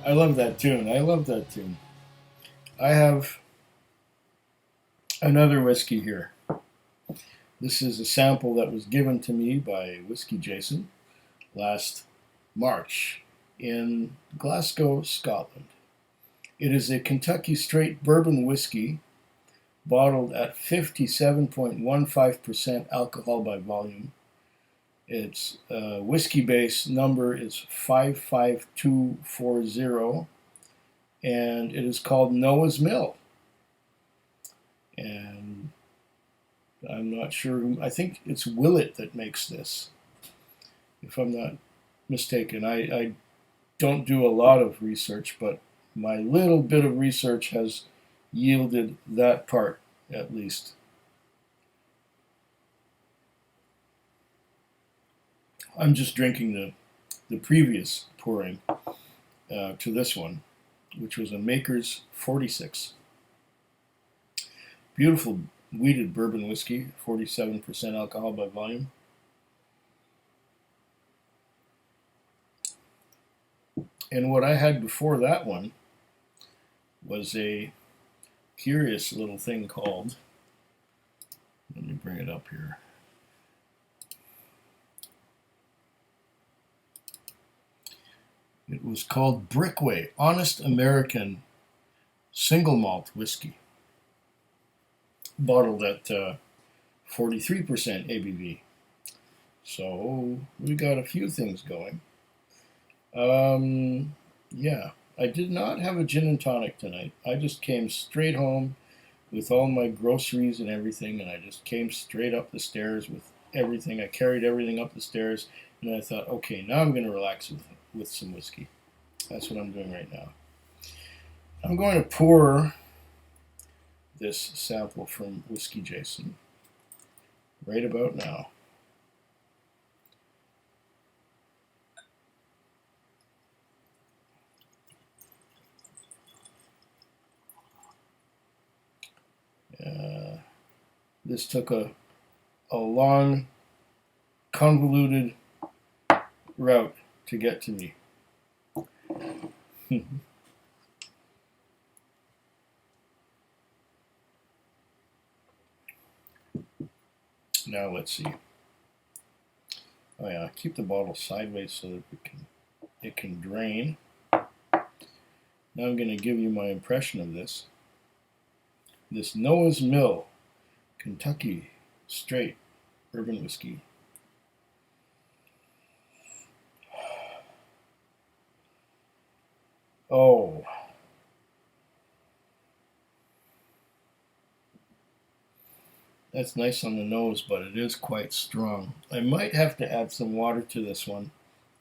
I love that tune. I love that tune. I have another whiskey here. This is a sample that was given to me by Whiskey Jason last March in Glasgow, Scotland. It is a Kentucky straight bourbon whiskey bottled at 57.15% alcohol by volume. Its whiskey base number is 55240, and it is called Noah's Mill. And I'm not sure who, I think it's Willett that makes this, if I'm not mistaken. I don't do a lot of research, but my little bit of research has yielded that part, at least. I'm just drinking the previous pouring to this one, which was a Maker's 46. Beautiful wheated bourbon whiskey, 47% alcohol by volume. And what I had before that one was a curious little thing called, let me bring it up here. It was called Brickway Honest American Single Malt Whiskey, bottled at 43% ABV. So we got a few things going. Yeah, I did not have a gin and tonic tonight. I just came straight home with all my groceries and everything, and I just came straight up the stairs with everything. I carried everything up the stairs, and I thought, okay, now I'm going to relax with some whiskey. That's what I'm doing right now. I'm going to pour this sample from Whiskey Jason right about now. This took a long, convoluted route to get to me. Now let's see. Oh yeah, keep the bottle sideways so that it can drain. Now I'm going to give you my impression of this. This Noah's Mill Kentucky straight bourbon whiskey. Oh, that's nice on the nose, but it is quite strong. I might have to add some water to this one.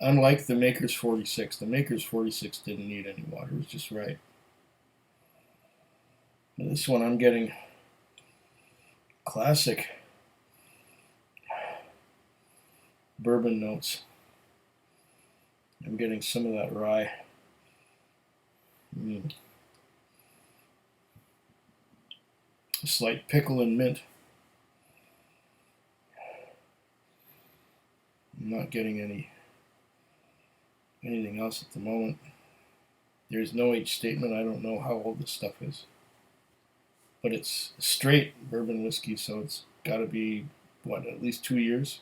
Unlike the Maker's 46, the Maker's 46 didn't need any water. It was just right. Now this one I'm getting classic bourbon notes. I'm getting some of that rye. A slight pickle and mint. I'm not getting anything else at the moment. There's no age statement. I don't know how old this stuff is. But it's straight bourbon whiskey, so it's got to be, what, at least 2 years?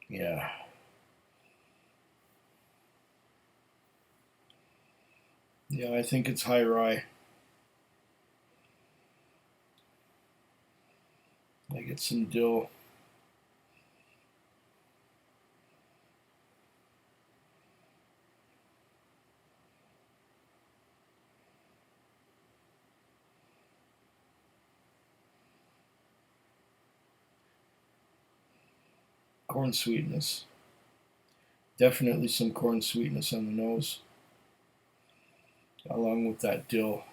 Yeah. Yeah, I think it's high rye. I get some dill. Corn sweetness. Definitely some corn sweetness on the nose, along with that dill.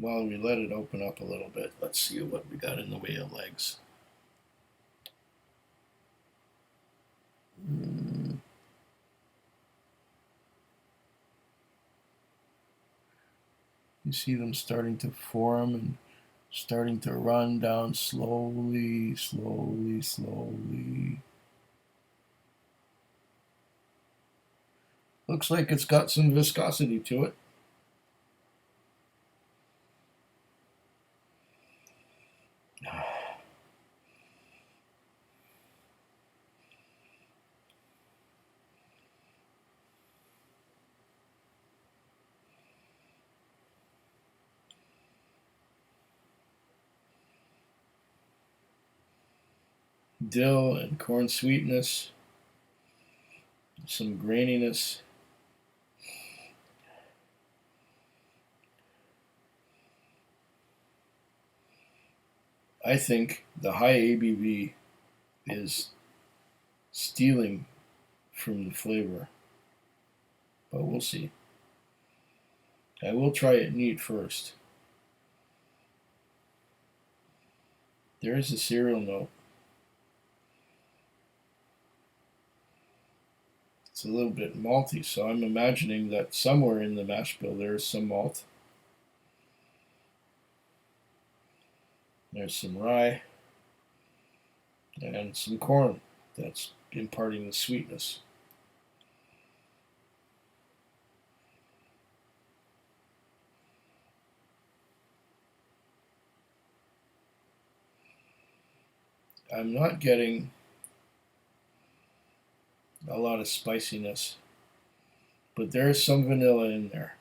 while we let it open up a little bit, let's see what we got in the way of legs. You see them starting to form and starting to run down slowly, slowly, slowly. Looks like it's got some viscosity to it. Dill and corn sweetness, some graininess. I think the high ABV is stealing from the flavor, but we'll see. I will try it neat first. There is a cereal note. It's a little bit malty, so I'm imagining that somewhere in the mash bill there is some malt. There's some rye and some corn that's imparting the sweetness. I'm not getting a lot of spiciness, but there is some vanilla in there.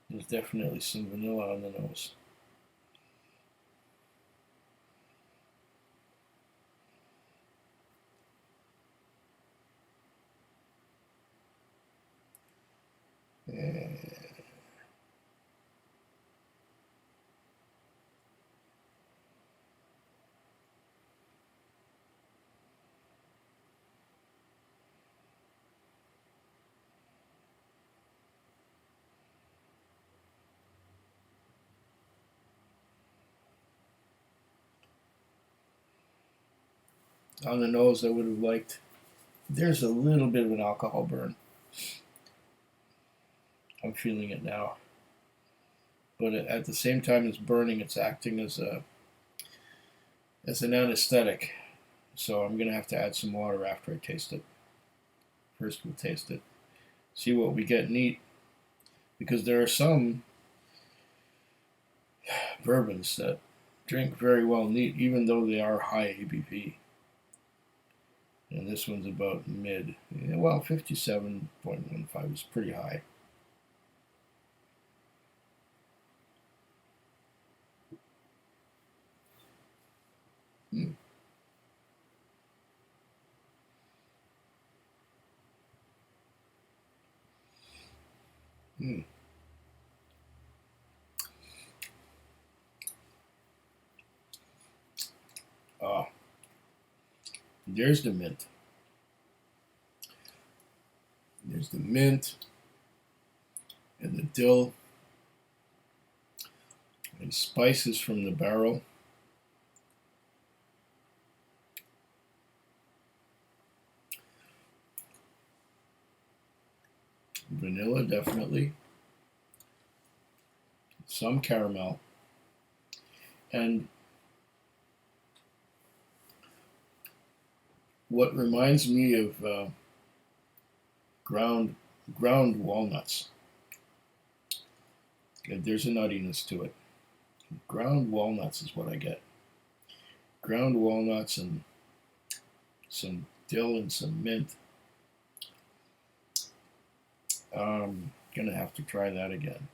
There's definitely some vanilla on the nose. On the nose, I would have liked. There's a little bit of an alcohol burn. I'm feeling it now. But at the same time it's burning, it's acting as an anesthetic. So I'm going to have to add some water after I taste it. First we'll taste it. See what we get neat. Because there are some bourbons that drink very well neat, even though they are high ABV. And this one's about mid. Well, 57.15 is pretty high. Mm. Mm. Ah, there's the mint. There's the mint and the dill and spices from the barrel. Vanilla, definitely. Some caramel. And what reminds me of ground walnuts. There's a nuttiness to it. Ground walnuts is what I get. Ground walnuts and some dill and some mint. I'm gonna have to try that again.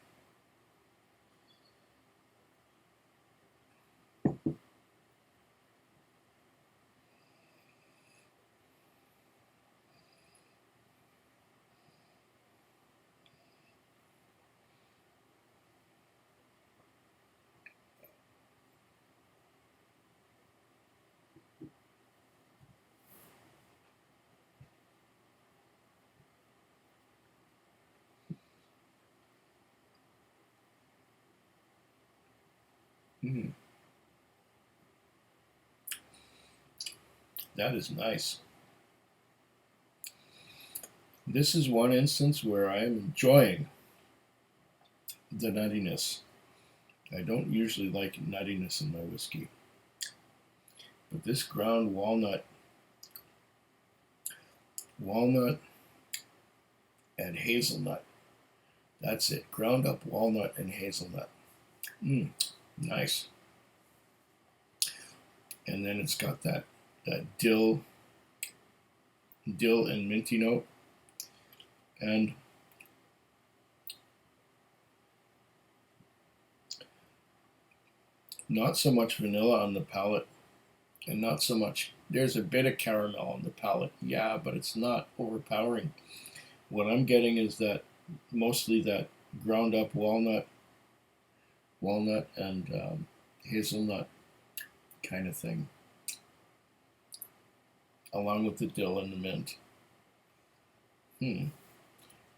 Mm, that is nice. This is one instance where I am enjoying the nuttiness. I don't usually like nuttiness in my whiskey, but this ground walnut and hazelnut. That's it. Ground up walnut and hazelnut. Nice. And then it's got that dill and minty note, and not so much vanilla on the palate, and not so much. There's a bit of caramel on the palate, yeah, but it's not overpowering. What I'm getting is that mostly that ground up walnut and hazelnut kind of thing, along with the dill and the mint.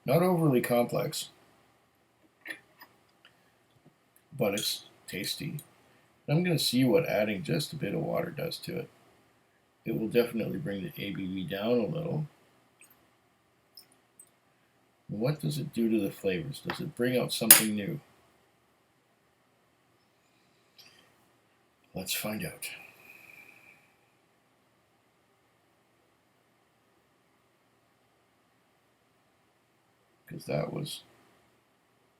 Not overly complex, but it's tasty. I'm going to see what adding just a bit of water does to it. It will definitely bring the ABV down a little. What does it do to the flavors? Does it bring out something new? Let's find out. Because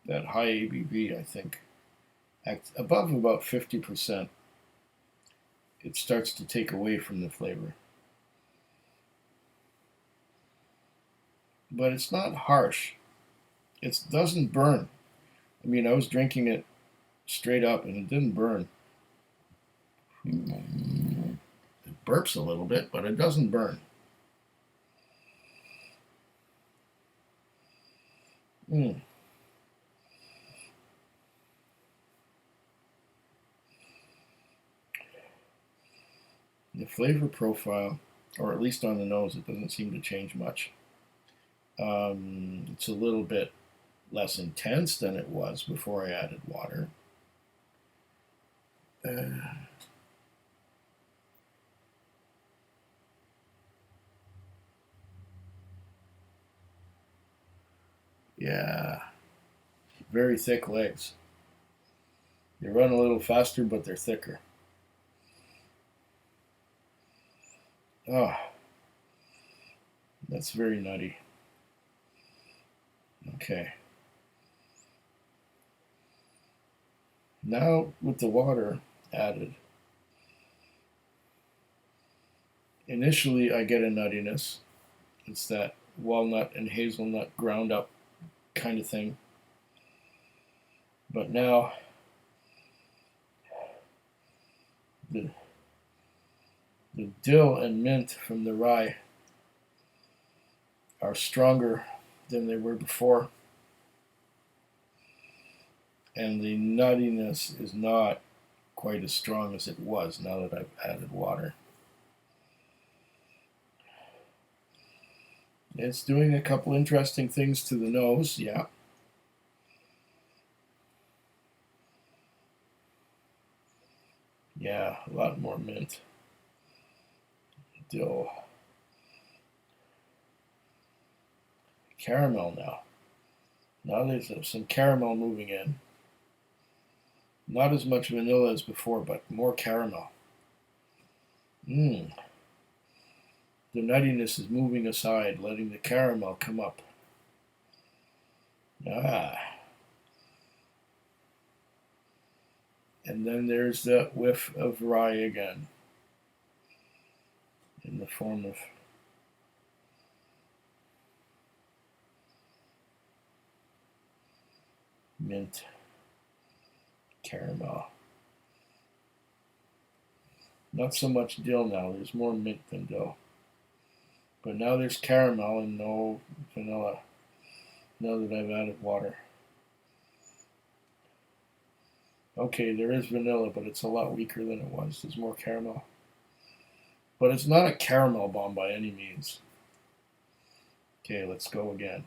that high ABV, I think, above about 50%, it starts to take away from the flavor. But it's not harsh. It doesn't burn. I mean, I was drinking it straight up and it didn't burn. It burps a little bit, but it doesn't burn. The flavor profile, or at least on the nose, it doesn't seem to change much. It's a little bit less intense than it was before I added water. Yeah, very thick legs. They run a little faster, but they're thicker. Oh, that's very nutty. Okay. Now with the water added, initially I get a nuttiness. It's that walnut and hazelnut ground up kind of thing. But now the dill and mint from the rye are stronger than they were before. And the nuttiness is not quite as strong as it was now that I've added water. It's doing a couple interesting things to the nose, yeah. Yeah, a lot more mint. Dill. Caramel now. Now there's some caramel moving in. Not as much vanilla as before, but more caramel. The nuttiness is moving aside, letting the caramel come up. And then there's that whiff of rye again, in the form of mint, caramel. Not so much dill now, there's more mint than dill. But now there's caramel and no vanilla, now that I've added water. Okay, there is vanilla, but it's a lot weaker than it was. There's more caramel. But it's not a caramel bomb by any means. Okay, let's go again.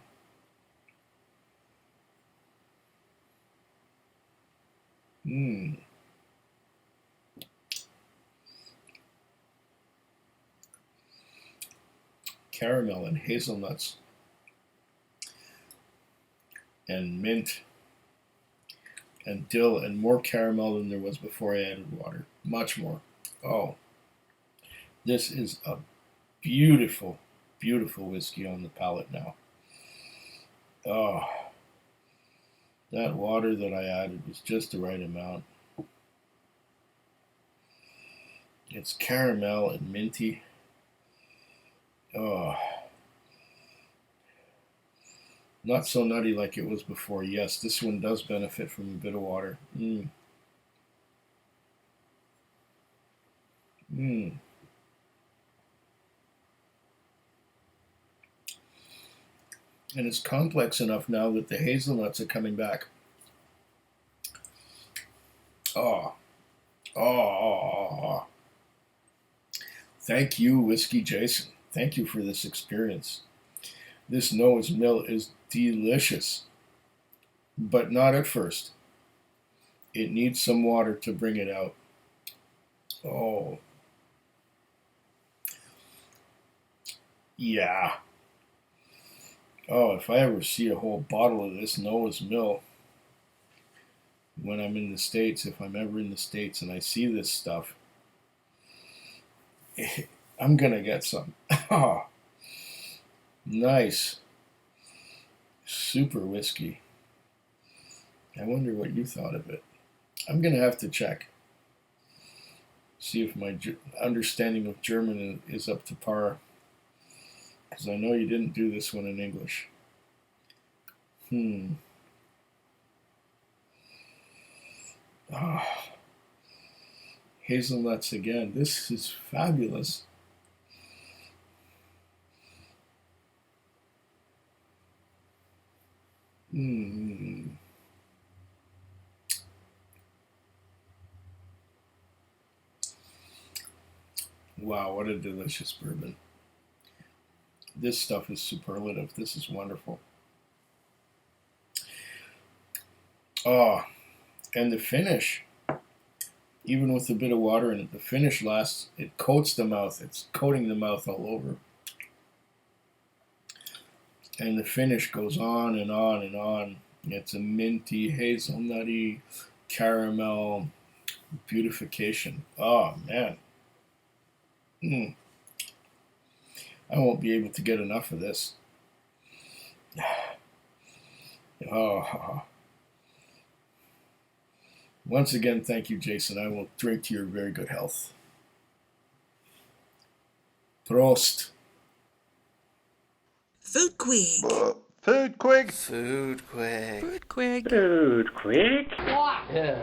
caramel and hazelnuts and mint and dill, and more caramel than there was before I added water. Much more. Oh, this is a beautiful, beautiful whiskey on the palate now. Oh, that water that I added was just the right amount. It's caramel and minty. Oh, not so nutty like it was before. Yes, this one does benefit from a bit of water. And it's complex enough now that the hazelnuts are coming back. Oh, oh, oh, oh. Thank you, Whiskey Jason. Thank you for this experience. This Noah's Mill is delicious, but not at first. It needs some water to bring it out. Oh, yeah. Oh, if I ever see a whole bottle of this Noah's Mill when I'm in the States, if I'm ever in the States and I see this stuff, I'm gonna get some. Oh, nice. Super whiskey. I wonder what you thought of it. I'm gonna have to check. See if my understanding of German is up to par. Because I know you didn't do this one in English. Ah, hazelnuts again. This is fabulous. Wow, what a delicious bourbon. This stuff is superlative. This is wonderful. Oh, and the finish, even with a bit of water in it, the finish lasts, it coats the mouth. It's coating the mouth all over. And the finish goes on and on and on. It's a minty, hazelnutty, caramel beautification. Oh, man. I won't be able to get enough of this. Oh. Once again, thank you, Jason. I will drink to your very good health. Prost. Food Quig. Food Quig. Food Quig. Food Quig. Food Quig. Yeah.